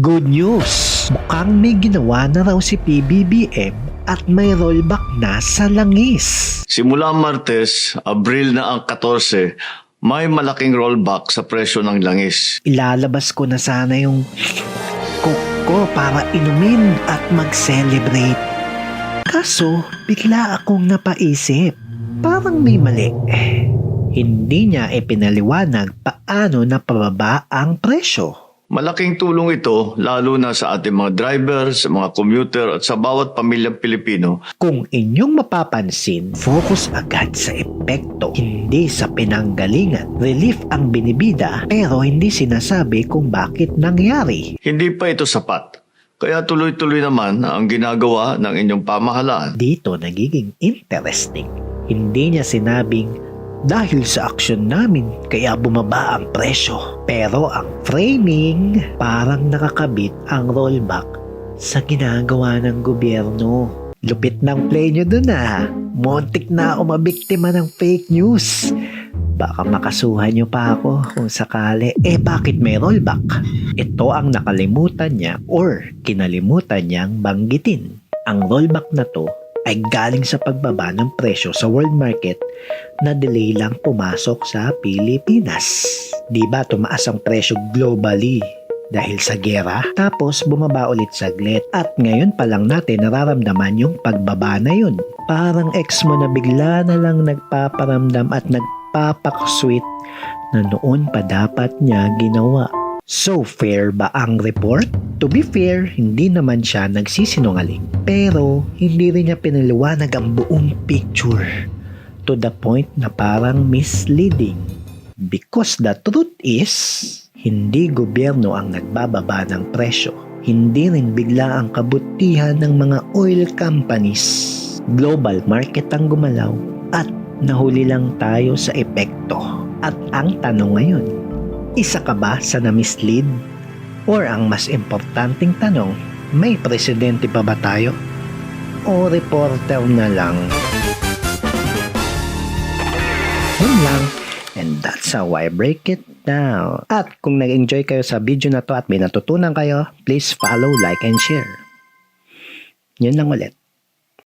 Good news! Mukhang may ginawa na raw si PBBM at may rollback na sa langis. Simula Martes, Abril na ang 14, may malaking rollback sa presyo ng langis. Ilalabas ko na sana yung coke ko para inumin at mag-celebrate. Kaso, bigla akong napaisip. Parang may mali. Hindi niya ipinaliwanag paano napababa ang presyo. Malaking tulong ito lalo na sa ating mga drivers, mga commuter at sa bawat pamilyang Pilipino. Kung inyong mapapansin, focus agad sa epekto, hindi sa pinanggalingan. Relief ang binibida pero hindi sinasabi kung bakit nangyari. Hindi pa ito sapat. Kaya tuloy-tuloy naman ang ginagawa ng inyong pamahalaan. Dito nagiging interesting. Hindi niya sinabing dahil sa aksyon namin kaya bumaba ang presyo. Pero ang framing parang nakakabit ang rollback sa ginagawa ng gobyerno. Lupit ng play nyo dun ah. Montik na ako mabiktima ng fake news. Baka makasuhan nyo pa ako kung sakali. Bakit may rollback? Ito ang nakalimutan niya or kinalimutan niyang banggitin. Ang rollback na to ay galing sa pagbaba ng presyo sa world market na delay lang pumasok sa Pilipinas. Diba tumaas ang presyo globally dahil sa gera? Tapos bumaba ulit saglit at ngayon pa lang natin nararamdaman yung pagbaba na yun. Parang ex mo na bigla na lang nagpaparamdam at nagpapaksweet na noon pa dapat niya ginawa. So fair ba ang report? To be fair, hindi naman siya nagsisinungaling. Pero hindi rin niya pinaliwanag ang buong picture. To the point na parang misleading. Because the truth is, hindi gobyerno ang nagbababa ng presyo. Hindi rin bigla ang kabutihan ng mga oil companies. Global market ang gumalaw at nahuli lang tayo sa epekto. At ang tanong ngayon, isa ka ba sa na-mislead? Or ang mas importanteng tanong, may presidente pa ba tayo? O reporter na lang? Yun lang. And that's how I break it down. At kung nag-enjoy kayo sa video na to at may natutunan kayo, please follow, like, and share. Yun lang ulit.